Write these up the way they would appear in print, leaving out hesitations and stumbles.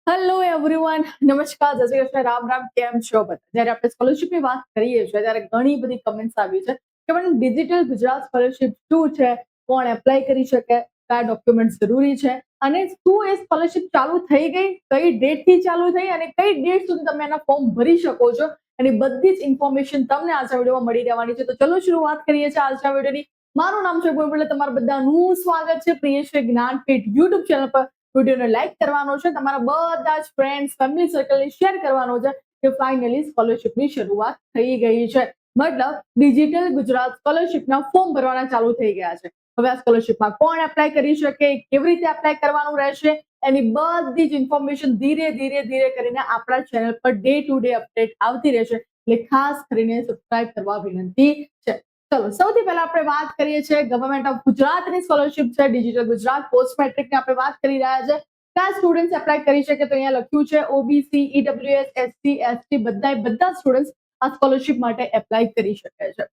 Hello everyone, નમસ્કાર, જય શ્રી કૃષ્ણ, રામ રામ. કેમ છો બધા? જ્યારે આપણે સ્કોલરશિપની વાત કરીએ છીએ ત્યારે ઘણી બધી કમેન્ટ્સ આવી છે કે પણ ડિજિટલ ગુજરાત સ્કોલરશિપ શું છે, કોણ એપ્લાય કરી શકે, કયા ડોક્યુમેન્ટ જરૂરી છે અને શું એ સ્કોલરશિપ ચાલુ થઈ ગઈ, કઈ ડેટ થી ચાલુ થઈ અને કઈ ડેટ સુધી તમે એના ફોર્મ ભરી શકો છો, એની બધી જ ઇન્ફોર્મેશન તમને આજના વિડીયોમાં મળી રહેવાની છે. તો ચલો શરૂઆત કરીએ છીએ આજના વિડીયોની. મારું નામ છે ગોવિંદ, એટલે તમારા બધાનું સ્વાગત છે પ્રિયેશ્વરી જ્ઞાનપીઠ યુટ્યુબ ચેનલ પર. વિડીયોને લાઈક કરવાનો છે, તમારા બધા જ ફ્રેન્ડ્સ ફેમિલી સર્કલને શેર કરવાનો છે કે ફાઇનલી સ્કોલરશિપની શરૂઆત થઈ ગઈ છે. મતલબ ડિજિટલ ગુજરાત સ્કોલરશિપના ફોર્મ ભરવાના ચાલુ થઈ ગયા છે. હવે આ સ્કોલરશિપમાં કોણ એપ્લાય કરી શકે, કેવી રીતે એપ્લાય કરવાનું રહેશે, એની બધી જ ઇન્ફોર્મેશન ધીરે ધીરે કરીને આપણા channel per day to day update આવતી રહેશે, એટલે ખાસ કરીને સબસ્ક્રાઇબ કરવા વિનંતી છે. ચલો, સૌથી પહેલા આપણે વાત કરીએ છીએ ગવર્મેન્ટ ઓફ ગુજરાતની સ્કોલરશિપ છે ડિજિટલ ગુજરાત પોસ્ટ મેટ્રિકની આપણે વાત કરી રહ્યા છે. કયા સ્ટુડન્ટ્સ એપ્લાય કરી શકે? તો અહીંયા લખ્યું છે ઓબીસી, ઈડબ્લ્યુએસ, એસસી, એસટી બધા સ્ટુડન્ટ્સ આ સ્કોલરશિપ માટે એપ્લાય કરી શકે છે.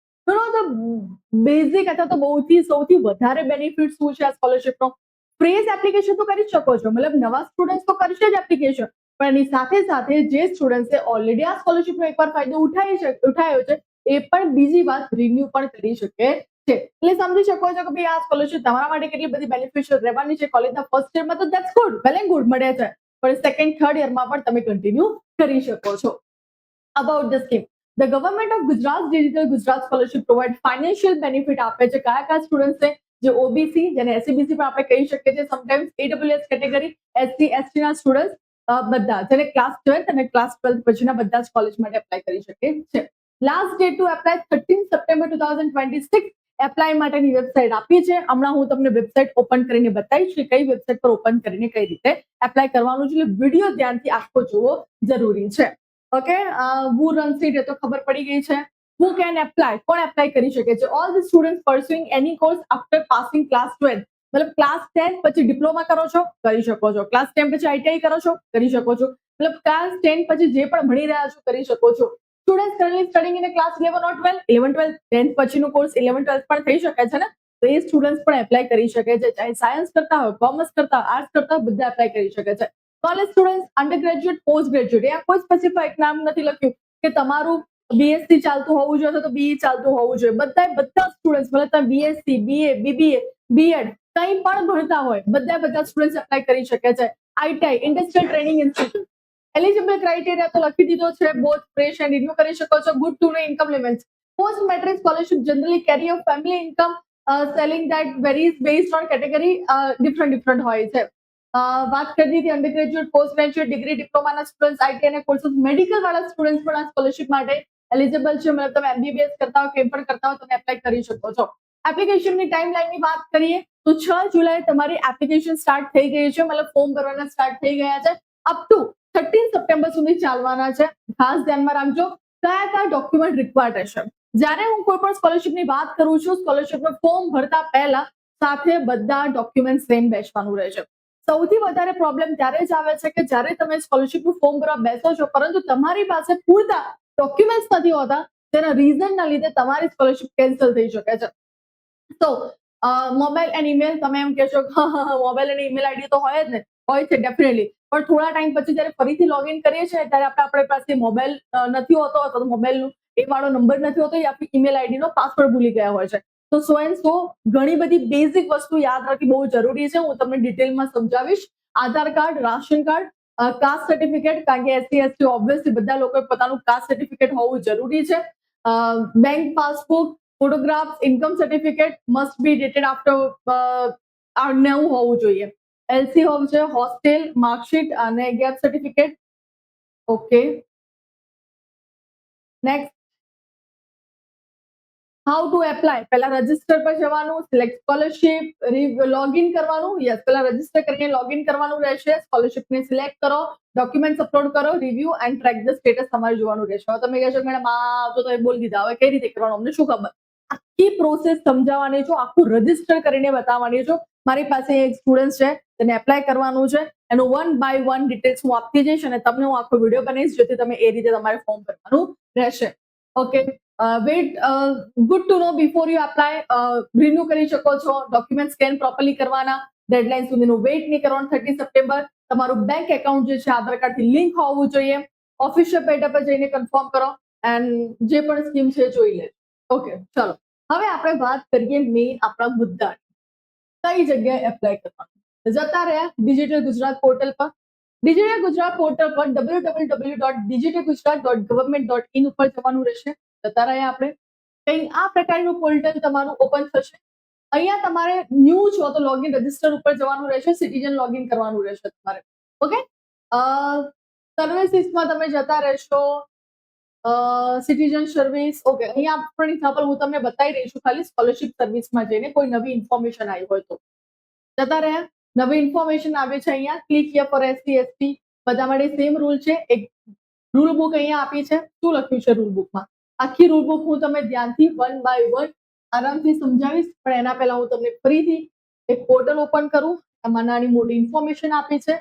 બેઝિક અથવા તો સૌથી વધારે બેનિફિટ શું છે આ સ્કોલરશિપનો? ફ્રેશ એપ્લિકેશન તો કરી શકો છો, મતલબ નવા સ્ટુડન્ટ્સ તો કરશે જ એપ્લિકેશન, પણ એની સાથે સાથે જે સ્ટુડન્ટ્સે ઓલરેડી આ સ્કોલરશિપનો એકવાર ફાયદો ઉઠાવ્યો છે એ પણ બીજી વાત રિન્યુ પણ કરી શકે છે. એટલે સમજી શકો છો કે ભાઈ આ સ્કોલરશિપ તમારા માટે કેટલી બધી બેનિફિશિયલ રહેવાની છે. કોલેજના ફર્સ્ટ યરમાં તો that's good, well and good મળે છે, પણ સેકન્ડ થર્ડ યરમાં પણ તમે કન્ટિન્યુ કરી શકો છો. About the scheme, the government of Gujarat digital Gujarat scholarship provide financial benefit આપે છે. કયા સ્ટુડન્ટ્સ જે ઓબીસી, જેને એસસીબીસી પણ આપણે કહી શકીએ છીએ, sometimes EWS category, SC ST ના સ્ટુડન્ટ, બધા જેને ક્લાસ 12 અને ક્લાસ 12 પછીના બધા જ કોલેજ માટે એપ્લાય કરી શકે છે. Last date to apply 13 September 2026. Apply માટેની વેબસાઇટ આપી છે. હમણાં હું તમને વેબસાઇટ ઓપન કરીને બતાવીશ કે કઈ વેબસાઇટ પર ઓપન કરીને કઈ રીતે એપ્લાય કરવાનું છે, એટલે વિડીયો ધ્યાનથી આખો જોવો જરૂરી છે. ઓકે, હુ રન્સ ઇટ એ તો ખબર પડી ગઈ છે. હુ કેન એપ્લાય, કોણ એપ્લાય કરી શકે છે? All the students pursuing any course after passing class 12, મતલબ ક્લાસ 10 પછી ડિપ્લોમા કરો છો કરી શકો છો, ક્લાસ 10 પછી આઈટીઆઈ કરો છો કરી શકો છો, મતલબ ક્લાસ 10 પછી જે પણ ભણી રહ્યા છો કરી શકો છો. Students currently studying in class 11 or 12, 11 12 10 પછીનો કોર્સ 11 12 પણ થઈ શકે છે ને, તો એ સ્ટુડન્ટ્સ પણ એપ્લાય કરી શકે છે. ચાહે સાયન્સ કરતા હોય, કોમર્સ કરતા હોય, આર્ટ્સ કરતા હોય, બધા એપ્લાય કરી શકે છે. College students, under graduate, post graduate, એ કોઈ સ્પેસિફિક નામ નથી લખ્યું કે તમારું બીએસસી ચાલતું હોવું જોઈએ તો બીઈ ચાલતું હોવું જોઈએ. બધા સ્ટુડન્ટ્સ, મતલબ તમે બીએસસી, બીએ, બીબીએ, બીએડ કંઈ પણ ભણતા હોય બધા સ્ટુડન્ટ્સ એપ્લાય કરી શકે છે. ITI, industrial training institute, eligible criteria તો લખી દીધો છે, બોથ ફ્રેશ એન્ડ રિન્યુ કરી શકો છો. Good to know income limits, post matric scholarship generally carry a family income ceiling that varies based on category, different હોય છે. વાત કરી દીધી under graduate, post graduate, degree, ડિપ્લોમાના સ્ટુડન્ટ્સ, આઈટીઆઈ ના કોર્सेस, મેડિકલ વાળા સ્ટુડન્ટ્સ પણ આ સ્કોલરશિપ માટે એલિજિબલ છે. મતલબ તમે એમબીબીએસ કરતા હો, કંઈ પણ કરતા હો, તમે એપ્લાય કરી શકો છો. એપ્લિકેશનની ટાઈમલાઈનની વાત કરીએ તો 6 જુલાઈ તમારી એપ્લિકેશન સ્ટાર્ટ થઈ ગઈ છે, મતલબ ફોર્મ ભરવાના સ્ટાર્ટ થઈ ગયા છે. અપ ટુ 13 સપ્ટેમ્બર સુધી ચાલવાના છે. ખાસ ધ્યાનમાં રાખજો કયા ડોક્યુમેન્ટ રિક્વાયર્ડ રહેશે. જ્યારે હું કોઈ પણ સ્કોલરશિપની વાત કરું છું, સ્કોલરશિપનું ફોર્મ ભરતા પહેલા સાથે બધા ડોક્યુમેન્ટ સેમ બેસવાનું રહેશે. સૌથી વધારે પ્રોબ્લેમ ત્યારે જ આવે છે કે જ્યારે તમે સ્કોલરશિપનું ફોર્મ ભરવા બેસો છો પરંતુ તમારી પાસે પૂરતા ડોક્યુમેન્ટ્સ નથી હોતા, તેના રીઝનના લીધે તમારી સ્કોલરશિપ કેન્સલ થઈ શકે છે. તો મોબાઈલ એન્ડ ઈમેલ, તમે એમ કહેશો મોબાઈલ અને ઈમેલ આઈડી તો હોય જ ને, હોય છે ડેફિનેટલી, પણ થોડા ટાઈમ પછી જ્યારે ફરીથી લોગિન કરીએ છીએ ત્યારે આપણી પાસે મોબાઈલ નથી હોતો અથવા તો મોબાઈલનું એ વાળો નંબર નથી હોતો, યા ઈમેલ આઈડીનો પાસવર્ડ ભૂલી ગયા હોય છે. તો સો એન્ડ સો ઘણી બધી બેઝિક વસ્તુ યાદ રાખવી બહુ જરૂરી છે. હું તમને ડિટેલમાં સમજાવીશ. Aadhaar card, ration card, caste certificate, કારણ કે એસસી એસટી ઓબ્વિયસલી બધા લોકોએ પોતાનું કાસ્ટ સર્ટિફિકેટ હોવું જરૂરી છે. Bank passbook, photographs, income certificate must be dated after 9 હોવું જોઈએ. એલસી હોવું છે, હોસ્ટેલ માર્કશીટ અને gap certificate. Okay, next, how to apply. પહેલા રજીસ્ટર પર જવાનું, સિલેક્ટ સ્કોલરશિપ, લોગિન કરવાનું. યસ, પહેલા રજીસ્ટર કરીને લોગિન કરવાનું રહેશે. સ્કોલરશિપને સિલેક્ટ કરો, ડોક્યુમેન્ટ અપલોડ કરો, review and track the status તમારે જોવાનું રહેશે. હવે તમે કહેશો મેડમ આ તો તમે બોલી દીધા, હવે કઈ રીતે કરવાનું, અમને શું ખબર? આખી પ્રોસેસ સમજાવવાની છું, આખું રજીસ્ટર કરીને બતાવવાની છું. મારી પાસે એક સ્ટુડન્ટ છે, તેને એપ્લાય કરવાનું છે, એનું 1 by 1 ડિટેલ્સ હું આપતી જઈશ અને તમને હું આખો વિડીયો બનાવીશ જેથી તમે એ રીતે તમારે ફોર્મ ભરવાનું રહેશે. Okay, wait, good to know before you apply, renew કરી શકો છો. ડોક્યુમેન્ટ સ્કેન પ્રોપરલી કરવાના, ડેડલાઇન સુધીનું વેઇટ નહીં કરવાનું. 30 સપ્ટેમ્બર તમારું બેંક એકાઉન્ટ જે છે આધાર કાર્ડથી લિંક હોવું જોઈએ. ઓફિશિયલ પેજ પર જઈને કન્ફર્મ કરો એન્ડ જે પણ સ્કીમ છે જોઈ લે. ઓકે, ચલો હવે આપણે વાત કરીએ મેઇન આપણા મુદ્દા, કઈ જગ્યાએ એપ્લાય કરવાનું. જતા રહ્યા ડિજિટલ ગુજરાત પોર્ટલ પર. ડિજિટલ ગુજરાત પોર્ટલ પર www.digitalgujarat.government.in ઉપર જવાનું રહેશે. જતા રહ્યા આપણે. કઈ આ પ્રકારનું પોર્ટલ તમારું ઓપન થશે. અહીંયા તમારે ન્યૂ છો તો લોગિન રજિસ્ટર ઉપર જવાનું રહેશે, સિટીઝન લોગિન કરવાનું રહેશે તમારે. ઓકે, સર્વિસીસમાં તમે જતા રહેશો. Citizen service. ઓકે, અહીંયા ફોર એક્ઝામ્પલ હું તમને બતાવી રહી છું ખાલી સ્કોલરશિપ સર્વિસમાં જઈને કોઈ નવી ઇન્ફોર્મેશન આવી હોય તો. જતા રહ્યા. નવી ઇન્ફોર્મેશન આવે છે અહીંયા. Click here for SC ST બધા માટે સેમ રૂલ છે. એક રૂલ બુક અહીંયા આપી છે. શું લખ્યું છે રૂલ બુકમાં? આખી રૂલ બુક હું તમને ધ્યાનથી વન બાય વન આરામથી સમજાવીશ, પણ એના પહેલા હું તમને ફરીથી એક પોર્ટલ ઓપન કરું. એમાં નાની મોટી ઇન્ફોર્મેશન આપી છે.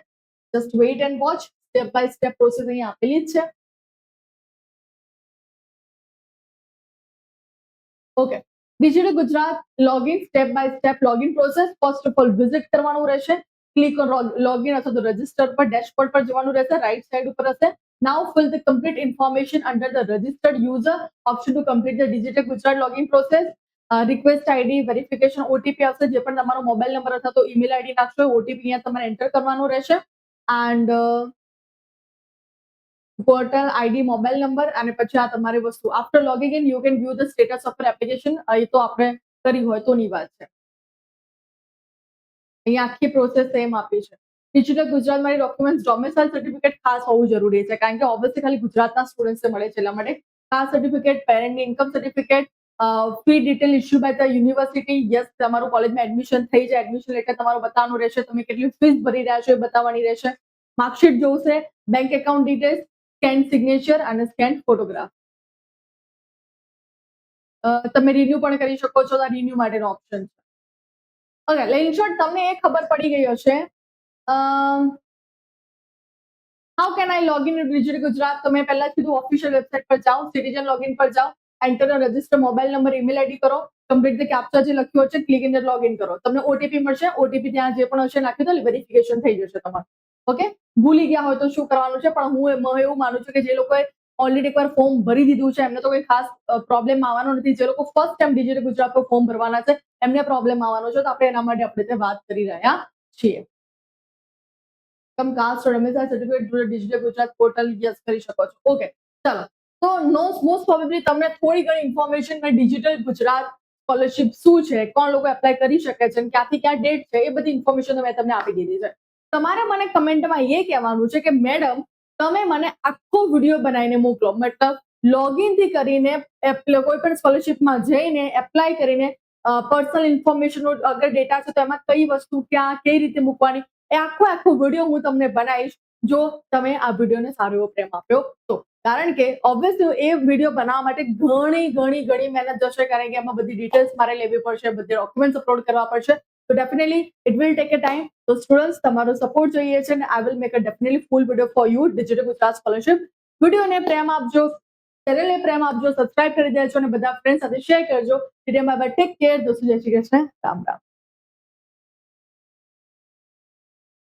Just wait and watch. Step by step process અહીંયા આપેલી જ છે. Okay, digital Gujarat login step by step login process. First of all visit કરવાનું રહેશે. ક્લિક ઓન લોગિન અથવા તો રજિસ્ટર પર ડેશબોર્ડ પર જવાનું રહેશે. રાઈટ સાઈડ ઉપર હશે. Now fill the complete information under the registered user option to complete the digital Gujarat login process. Request ID verification OTP આવશે. જે પણ તમારો મોબાઈલ નંબર અથવા તો ઈમેલ આઈડી નાખશો ઓટીપી અહીંયા તમારે એન્ટર કરવાનું રહેશે. And portal ID mobile number અને પછી આ તમારી વસ્તુ. After logging in you can view the status of application. એ તો આપણે કરી હોય તોની વાત છે. અહીંયા આખી પ્રોસેસ સેમ આપી છે. ડિજિટલ ગુજરાત મારી ડોક્યુમેન્ટ ડોમિસાઇલ સર્ટિફિકેટ ખાસ હોવું જરૂરી છે, કારણ કે ઓબ્વિયસલી ખાલી ગુજરાતના સ્ટુડન્ટ્સને મળે છે. એટલા માટે કાસ્ટ સર્ટિફિકેટ, પેરેન્ટની income certificate, fee detail issue by the university. Yes, તમારું કોલેજમાં એડમિશન થઈ જાય. એડમિશન એટલે તમારું બતાવવાનું રહેશે. તમે કેટલી ફીસ ભરી રહ્યા છો એ બતાવવાની રહેશે. માર્કશીટ જોશે, bank account details, scan signature અને સ્કેન ફોટોગ્રાફ. તમે રિન્યુ પણ કરી શકો છો. આ રિન્યુ માટેનો ઓપ્શન છે. ઓકે, એટલે ઇન શોર્ટ તમને એ ખબર પડી ગઈ હશે. How can I log in digital Gujarat? તો મેં પહેલા કીધું ઓફિશિયલ વેબસાઇટ પર જાઓ, સિટીઝન લોગિન પર જાઓ, enter register mobile number, email ID કરો, કમ્પ્લીટ ધ કેપ્ચા જે લખ્યું છે ક્લિક ઇન લોગિન કરો. તમને ઓટીપી મળશે. ઓટીપી ત્યાં જે પણ હશે નાખી દો, વેરિફિકેશન થઈ જશે તમારું. ઓકે, ભૂલી ગયા હોય તો શું કરવાનું છે? પણ હું એવું માનું છું કે જે લોકોએ ઓલરેડી એકવાર ફોર્મ ભરી દીધું છે એમને તો કોઈ ખાસ પ્રોબ્લેમ આવવાનો નથી. જે લોકો ફર્સ્ટ ટાઈમ ડિજિટલ ગુજરાત પર ફોર્મ ભરવાના છે એમને પ્રોબ્લેમ આવવાનો છે. તો આપણે એના માટે આપણે વાત કરી રહ્યા છીએ. Caste domicile certificate digital Gujarat portal યસ કરી શકો છો. ઓકે, ચાલો. તો મોસ્ટ પ્રોબેબલી તમને થોડી ઘણી ઇન્ફોર્મેશન ડિજિટલ ગુજરાત સ્કોલરશિપ શું છે, કોણ લોકો એપ્લાય કરી શકે છે, ક્યાંથી ક્યાં ડેટ છે, એ બધી ઇન્ફોર્મેશન મેં તમને આપી દીધી છે. તમારે મને કમેન્ટમાં એ કહેવાનું છે કે મેડમ તમે મને આખો વિડીયો બનાવીને મોકલો. મતલબ લોગિન થી કરીને કોઈ પણ સ્કોલરશિપમાં જઈને એપ્લાય કરીને પર્સનલ ઇન્ફોર્મેશન અગર ડેટા છે તો એમાં કઈ વસ્તુ ક્યાં કઈ રીતે મૂકવાની એ આખો વિડીયો હું તમને બનાવીશ જો તમે આ વિડીયોને સારો એવો પ્રેમ આપ્યો તો. કારણ કે ઓબ્વિયસલી એ વિડીયો બનાવવા માટે ઘણી મહેનત જશે, કારણ કે એમાં બધી ડિટેલ્સ મારે લેવી પડશે, બધી ડોક્યુમેન્ટ્સ અપલોડ કરવા પડશે. તો definitely it will take a time. તો સ્ટુડન્ટ્સ તમારો સપોર્ટ જોઈએ છે અને I will make a definitely full video for you digital Gujarat scholarship. વિડીયોને પ્રેમ આપજો, ચેનલને પ્રેમ આપજો, સબસ્ક્રાઇબ કરી દેજો અને બધા ફ્રેન્ડ સાથે શેર કરજો. Take care. દોસ્તો જય શ્રી કૃષ્ણ. રામ રામ.